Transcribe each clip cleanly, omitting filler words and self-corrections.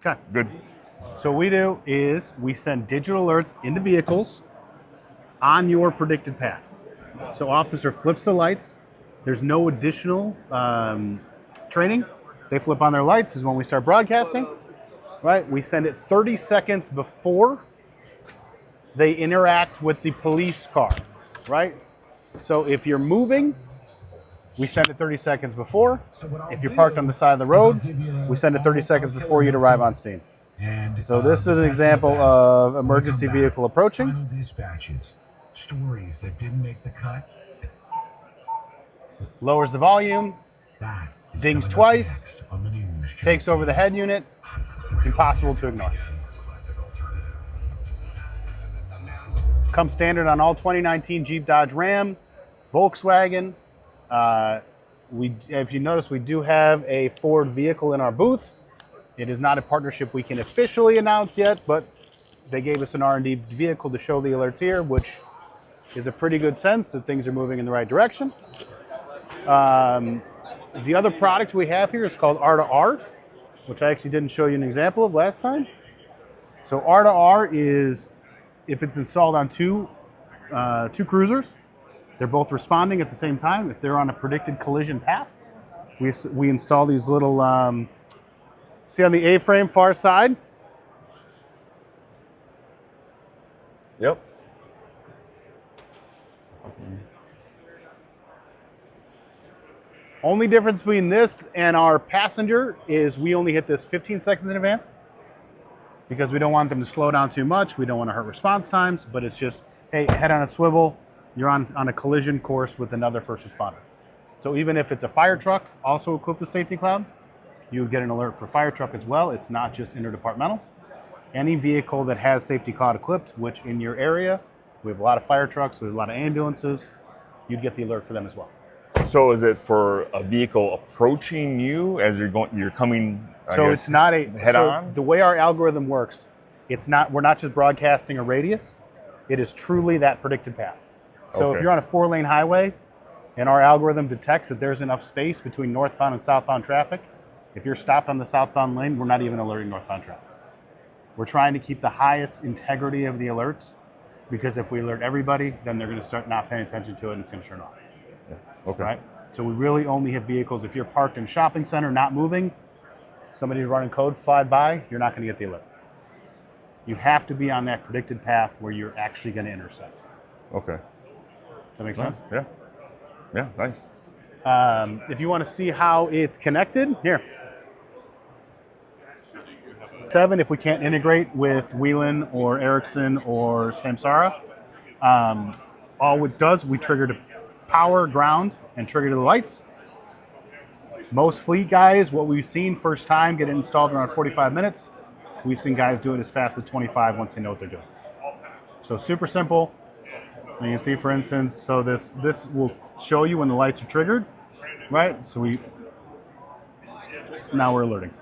Okay. Good. So what we do is we send digital alerts into vehicles on your predicted path. So officer flips the lights. There's no additional training. They flip on their lights is when we start broadcasting, right? We send it 30 seconds before they interact with the police car, right? So if you're moving, we send it 30 seconds before. If you're parked on the side of the road, we send it 30 seconds before you'd arrive on scene. So this is an example of emergency vehicle approaching. Dispatches, stories that didn't make the cut. Lowers the volume, That is dings coming up twice, next on the news. takes over the head unit, impossible to ignore. Comes standard on all 2019 Jeep, Dodge, Ram, Volkswagen. If you notice, we do have a Ford vehicle in our booth. It is not a partnership we can officially announce yet, but they gave us an R&D vehicle to show the alerts here, which is a pretty good sense that things are moving in the right direction. The other product we have here is called R2R, which I actually didn't show you an example of last time. So R2R is, if it's installed on two cruisers, they're both responding at the same time. If they're on a predicted collision path, we install these little, see on the A-frame far side? Yep. Only difference between this and our passenger is we only hit this 15 seconds in advance because we don't want them to slow down too much. We don't want to hurt response times, but it's just, hey, head on a swivel, you're on a collision course with another first responder. So even if it's a fire truck also equipped with Safety Cloud, you would get an alert for fire truck as well. It's not just interdepartmental. Any vehicle that has Safety Cloud equipped, which in your area, we have a lot of fire trucks, we have a lot of ambulances, you'd get the alert for them as well. So is it for a vehicle approaching you as you're coming? It's not a head on. The way our algorithm works, we're not just broadcasting a radius. It is truly that predicted path. So if you're on a 4-lane highway and our algorithm detects that there's enough space between northbound and southbound traffic, if you're stopped on the southbound lane, we're not even alerting northbound traffic. We're trying to keep the highest integrity of the alerts because if we alert everybody, then they're going to start not paying attention to it and it's going to turn off. Okay. Right? So we really only hit vehicles. If you're parked in a shopping center, not moving, somebody running code fly by, you're not going to get the alert. You have to be on that predicted path where you're actually going to intersect. Okay. Does that make sense? Yeah. Yeah, nice. If you want to see how it's connected, here. 7, if we can't integrate with Whelan or Ericsson or Samsara, all it does, we trigger to power, ground, and trigger to the lights. Most fleet guys, what we've seen first time, get it installed around 45 minutes. We've seen guys do it as fast as 25 once they know what they're doing. So super simple. And you can see, for instance, so this will show you when the lights are triggered, right? So now we're alerting,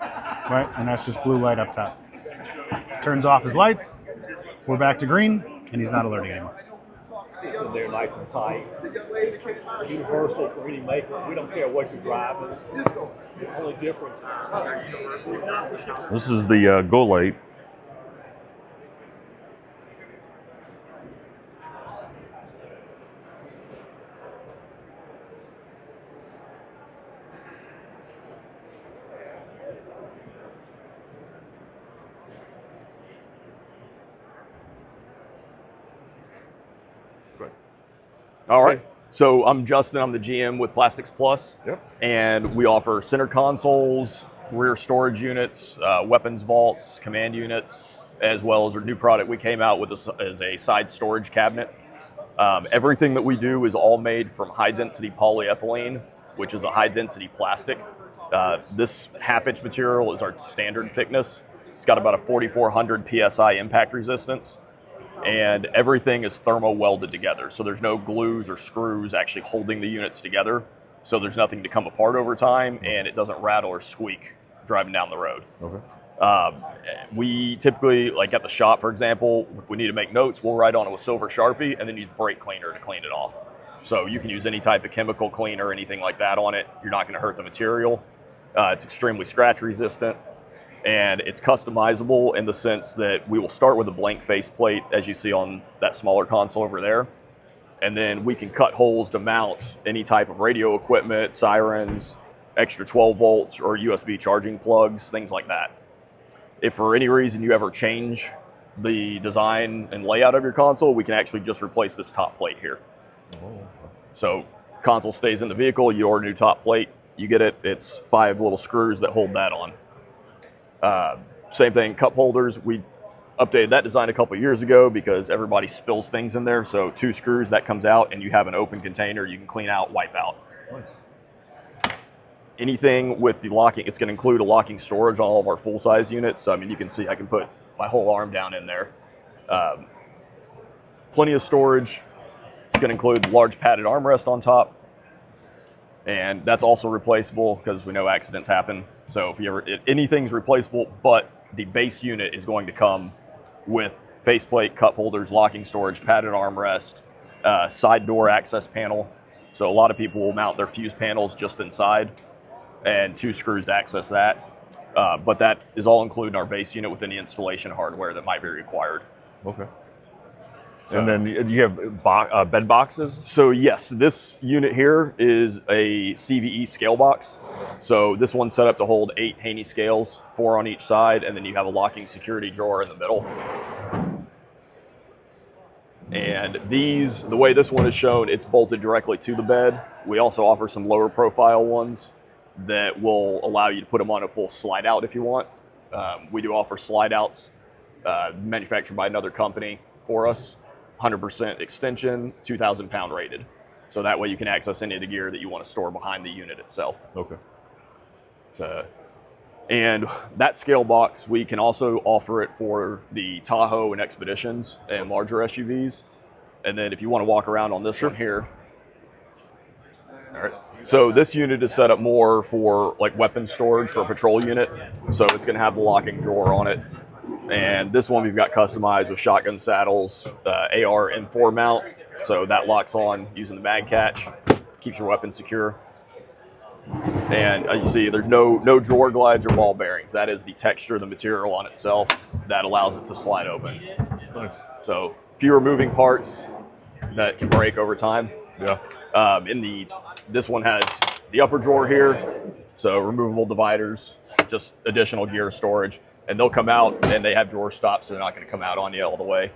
right? And that's just blue light up top. Turns off his lights. We're back to green, and he's not alerting anymore. And they're nice and tight. Universal for any maker. We don't care what you're driving. The only difference. This is the Go Light. All right. So I'm Justin. I'm the GM with Plastics Plus. Yep. And we offer center consoles, rear storage units, weapons vaults, command units, as well as our new product we came out with is a side storage cabinet. Everything that we do is all made from high-density polyethylene, which is a high-density plastic. This half-inch material is our standard thickness. It's got about a 4,400 PSI impact resistance. And everything is thermo welded together. So there's no glues or screws actually holding the units together. So there's nothing to come apart over time, and it doesn't rattle or squeak driving down the road. Okay. We typically, like at the shop, for example, if we need to make notes, we'll write on it with silver Sharpie and then use brake cleaner to clean it off. So you can use any type of chemical cleaner, anything like that on it. You're not going to hurt the material. It's extremely scratch resistant. And it's customizable in the sense that we will start with a blank faceplate, as you see on that smaller console over there. And then we can cut holes to mount any type of radio equipment, sirens, extra 12 volts, or USB charging plugs, things like that. If for any reason you ever change the design and layout of your console, we can actually just replace this top plate here. So console stays in the vehicle, you order a new top plate, you get it, it's 5 little screws that hold that on. Same thing, cup holders. We updated that design a couple years ago because everybody spills things in there. So 2 screws, that comes out, and you have an open container you can clean out, wipe out. Anything with the locking, it's going to include a locking storage on all of our full-size units. So, I mean, you can see I can put my whole arm down in there. Plenty of storage. It's going to include large padded armrest on top. And that's also replaceable because we know accidents happen. So if you ever, anything's replaceable, but the base unit is going to come with faceplate, cup holders, locking storage, padded armrest, side door access panel. So a lot of people will mount their fuse panels just inside, and 2 screws to access that. But that is all included in our base unit with any installation hardware that might be required. Okay. And then you have bed boxes? So yes, this unit here is a CVE scale box. So this one's set up to hold 8 Haney scales, 4 on each side, and then you have a locking security drawer in the middle. And these, the way this one is shown, it's bolted directly to the bed. We also offer some lower profile ones that will allow you to put them on a full slide out if you want. We do offer slide outs manufactured by another company for us. 100% extension, 2,000 pound rated. So that way you can access any of the gear that you want to store behind the unit itself. Okay. And that scale box, we can also offer it for the Tahoe and Expeditions and larger SUVs. And then if you want to walk around on this one here. All right. So this unit is set up more for like weapon storage for a patrol unit. So it's going to have the locking drawer on it. And this one we've got customized with shotgun saddles, AR M4 mount. So that locks on using the mag catch, keeps your weapon secure. And as you see, there's no drawer glides or ball bearings. That is the texture of the material on itself that allows it to slide open. Nice. So fewer moving parts that can break over time. Yeah. This one has the upper drawer here, so removable dividers, just additional gear storage. And they'll come out, and they have drawer stops, so they're not going to come out on you all the way.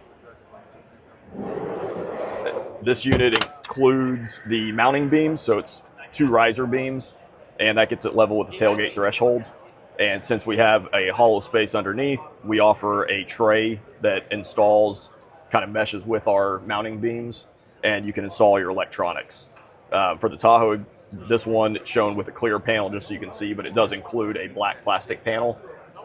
This unit includes the mounting beams, so it's 2 riser beams, and that gets it level with the tailgate threshold. And since we have a hollow space underneath, we offer a tray that installs, kind of meshes with our mounting beams, and you can install your electronics. For the Tahoe, this one is shown with a clear panel just so you can see, but it does include a black plastic panel.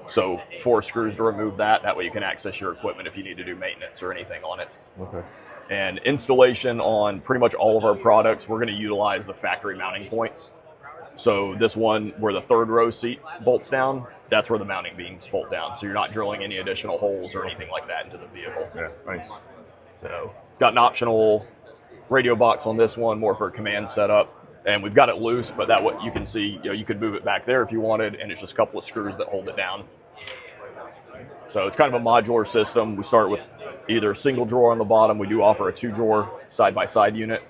So 4 screws to remove that. That way you can access your equipment if you need to do maintenance or anything on it. Okay. And installation on pretty much all of our products, we're going to utilize the factory mounting points. So this one, where the 3rd row seat bolts down, that's where the mounting beams bolt down. So you're not drilling any additional holes or anything like that into the vehicle. Yeah, nice. So got an optional radio box on this one, more for a command setup. And we've got it loose, but that what you can see, you could move it back there if you wanted, and it's just a couple of screws that hold it down. So it's kind of a modular system. We start with either a single drawer on the bottom. We do offer a 2-drawer side-by-side unit,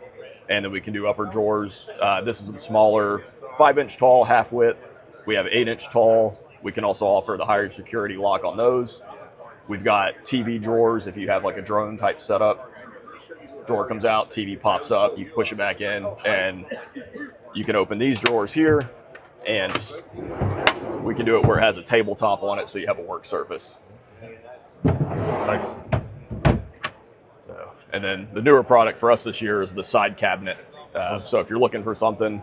and then we can do upper drawers. This is the smaller 5-inch tall, half width. We have 8-inch tall. We can also offer the higher security lock on those. We've got TV drawers if you have like a drone type setup. Drawer comes out, TV pops up, you can push it back in, and you can open these drawers here, and we can do it where it has a tabletop on it so you have a work surface. Nice. So, and then the newer product for us this year is the side cabinet. So if you're looking for something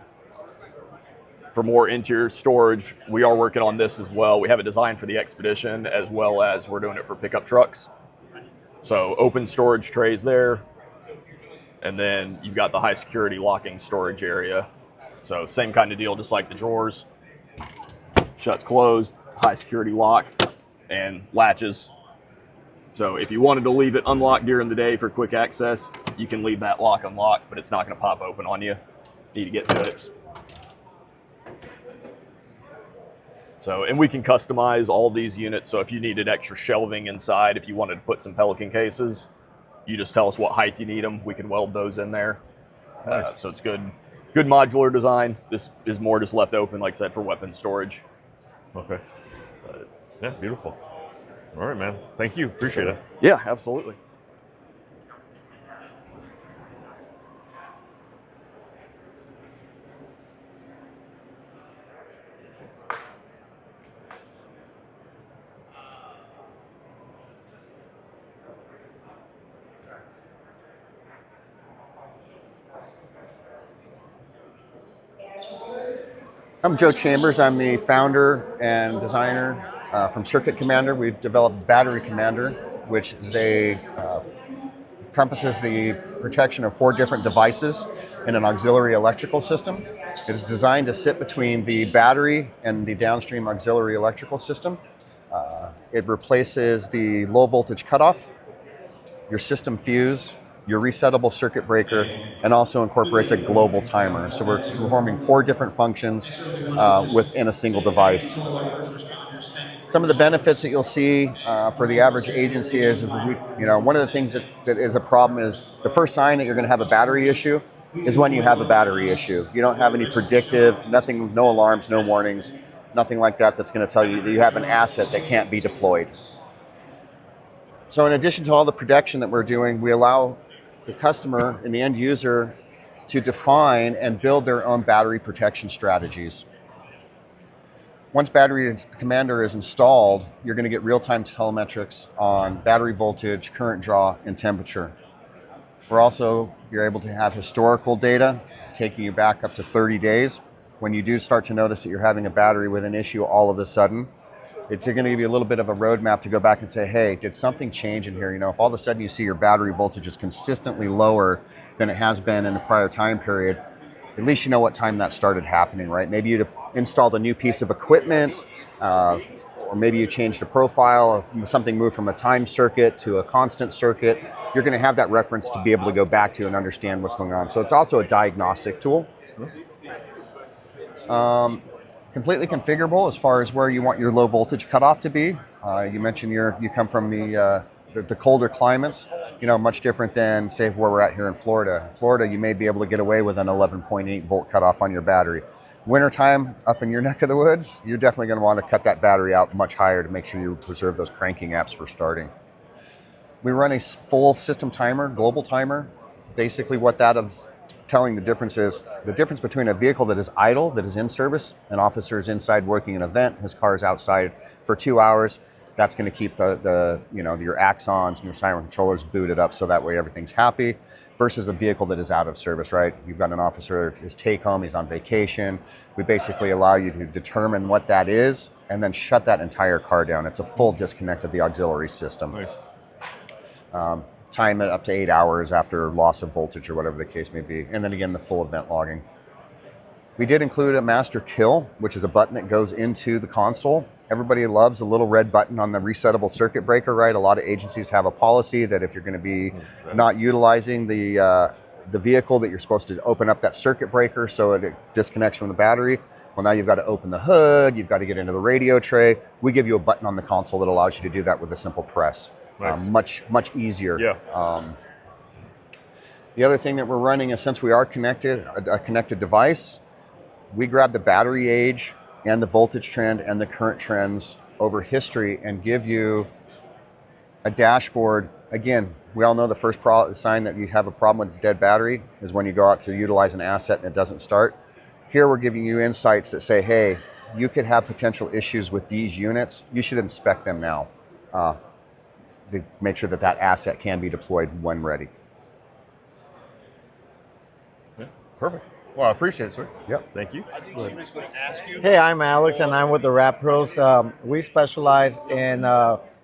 for more interior storage, we are working on this as well. We have it designed for the Expedition, as well as we're doing it for pickup trucks. So open storage trays there. And then you've got the high security locking storage area. So same kind of deal, just like the drawers. Shuts closed, high security lock, and latches. So if you wanted to leave it unlocked during the day for quick access, you can leave that lock unlocked, but it's not going to pop open on you. Need to get to it. So, and we can customize all these units. So if you needed extra shelving inside, if you wanted to put some Pelican cases, you just tell us what height you need them. We can weld those in there. Nice. So it's good modular design. This is more just left open, like I said, for weapon storage. Okay. Yeah, beautiful. All right, man. Thank you. Appreciate it. Yeah, absolutely. I'm Joe Chambers. I'm the founder and designer from Circuit Commander. We've developed Battery Commander, which is encompasses the protection of 4 different devices in an auxiliary electrical system. It is designed to sit between the battery and the downstream auxiliary electrical system. It replaces the low voltage cutoff, your system fuse, your resettable circuit breaker, and also incorporates a global timer. So we're performing 4 different functions within a single device. Some of the benefits that you'll see for the average agency is one of the things that is a problem is the first sign that you're going to have a battery issue is when you have a battery issue. You don't have any predictive, nothing, no alarms, no warnings, nothing like that that's going to tell you that you have an asset that can't be deployed. So in addition to all the protection that we're doing, we allow the customer and the end user to define and build their own battery protection strategies. Once Battery Commander is installed, you're going to get real-time telemetrics on battery voltage, current draw, and temperature. You're able to have historical data, taking you back up to 30 days. When you do start to notice that you're having a battery with an issue all of a sudden, it's going to give you a little bit of a roadmap to go back and say, hey, did something change in here? If all of a sudden you see your battery voltage is consistently lower than it has been in the prior time period, at least you know what time that started happening, right? Maybe you installed a new piece of equipment, or maybe you changed a profile, something moved from a time circuit to a constant circuit. You're going to have that reference to be able to go back to and understand what's going on. So it's also a diagnostic tool. Completely configurable as far as where you want your low voltage cutoff to be. You mentioned you come from the colder climates, much different than say where we're at here in Florida. In Florida, you may be able to get away with an 11.8 volt cutoff on your battery. Wintertime up in your neck of the woods, you're definitely going to want to cut that battery out much higher to make sure you preserve those cranking apps for starting. We run a full system timer, global timer. Basically what that is telling the difference is the difference between a vehicle that is idle, that is in service, an officer is inside working an event, his car is outside for 2 hours. That's going to keep your axons and your siren controllers booted up so that way everything's happy, versus a vehicle that is out of service, right? You've got an officer, his take home, he's on vacation. We basically allow you to determine what that is and then shut that entire car down. It's a full disconnect of the auxiliary system. Nice. Time it up to 8 hours after loss of voltage or whatever the case may be. And then again, the full event logging. We did include a master kill, which is a button that goes into the console. Everybody loves a little red button on the resettable circuit breaker, right? A lot of agencies have a policy that if you're going to be not utilizing the vehicle, that you're supposed to open up that circuit breaker so it disconnects from the battery. Well, now you've got to open the hood, you've got to get into the radio tray. We give you a button on the console that allows you to do that with a simple press. Nice. Much easier. Yeah. The other thing that we're running is, since we are connected, a connected device, we grab the battery age and the voltage trend and the current trends over history and give you a dashboard. Again, we all know the first sign that you have a problem with a dead battery is when you go out to utilize an asset and it doesn't start. Here we're giving you insights that say, hey, you could have potential issues with these units. You should inspect them now. To make sure that asset can be deployed when ready. Yeah, perfect. Well, I appreciate it, sir. Yep. Thank you. Hey, I'm Alex, and I'm with the Rap Pros. We specialize in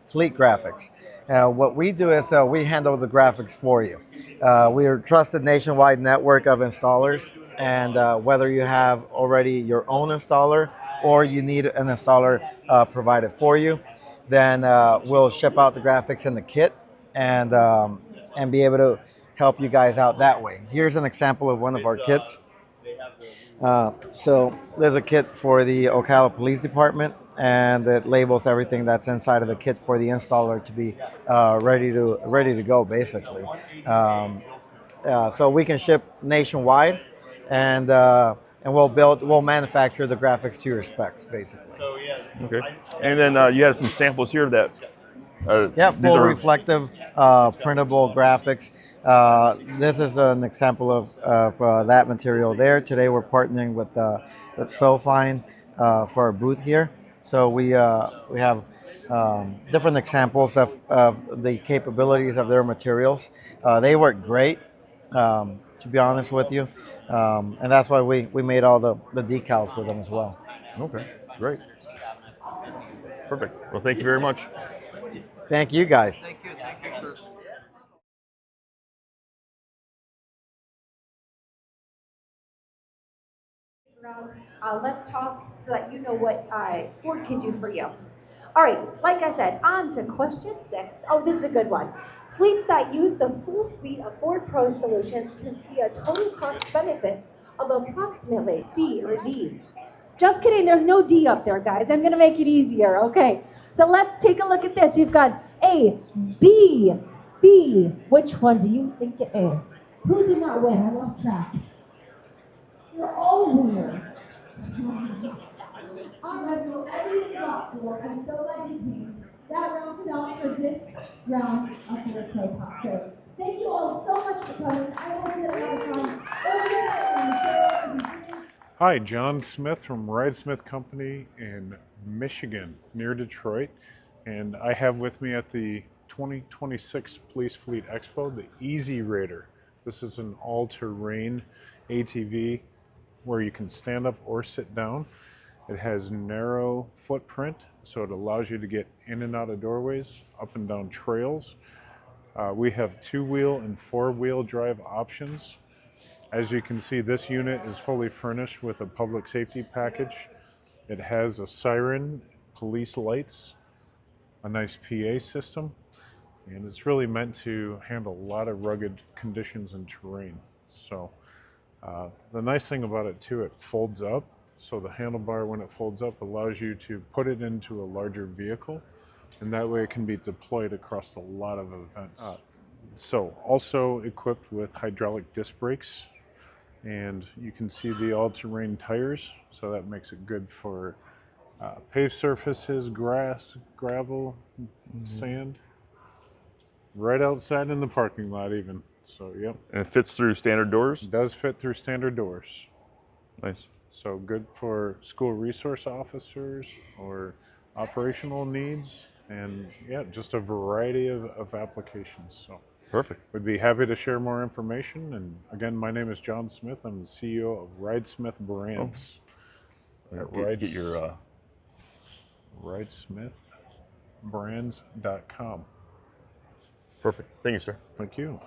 fleet graphics. What we do is we handle the graphics for you. We are a trusted nationwide network of installers, and whether you have already your own installer or you need an installer provided for you, then we'll ship out the graphics in the kit and be able to help you guys out that way. Here's an example of one of our kits. So there's a kit for the Ocala Police Department. and it labels everything that's inside of the kit for the installer to be ready to go, basically. So we can ship nationwide, and we'll manufacture the graphics to your specs, basically. Okay. And then you had some samples here that Yeah, these full are reflective, printable graphics. This is an example of that material there. Today we're partnering with SoFine for our booth here. So we have different examples of the capabilities of their materials. They work great, to be honest with you, and that's why we made all the decals with them as well. okay. Great. Perfect. Well, thank you very much. Thank you guys. Let's talk so that you know what Ford can do for you. All right, like I said, on to question 6. Oh, this is a good one. Fleets that use the full suite of Ford Pro solutions can see a total cost benefit of approximately C or D. Just kidding, there's no D up there, guys. I'm gonna make it easier, okay? So let's take a look at this. You've got A, B, C. Which one do you think it is? Who did not win? I lost track. You're all winners. All right, so everything got for. I'm so glad you came. That rounds it out for this round of Ford Pro Pop. So thank you all so much for coming. I hope that you have a fun. Hi, John Smith from Ride Smith Company in Michigan, near Detroit. And I have with me at the 2026 Police Fleet Expo, the Easy Raider. This is an all-terrain ATV where you can stand up or sit down. It has narrow footprint, so it allows you to get in and out of doorways, up and down trails. We have 2-wheel and 4-wheel drive options. As you can see, this unit is fully furnished with a public safety package. It has a siren, police lights, a nice PA system, and it's really meant to handle a lot of rugged conditions and terrain. So the nice thing about it too, it folds up. So the handlebar, when it folds up, allows you to put it into a larger vehicle, and that way it can be deployed across a lot of events. So also equipped with hydraulic disc brakes, and you can see the all-terrain tires, so that makes it good for paved surfaces, grass, gravel, sand, right outside in the parking lot even. So yep, And it fits through standard doors. it does fit through standard doors. Nice. So good for school resource officers or operational needs, and yeah, just a variety of applications. So Perfect. we'd be happy to share more information. And again, my name is John Smith. I'm the CEO of Ride Smith Brands. Get your RideSmithBrands.com. perfect. Thank you, sir. Thank you.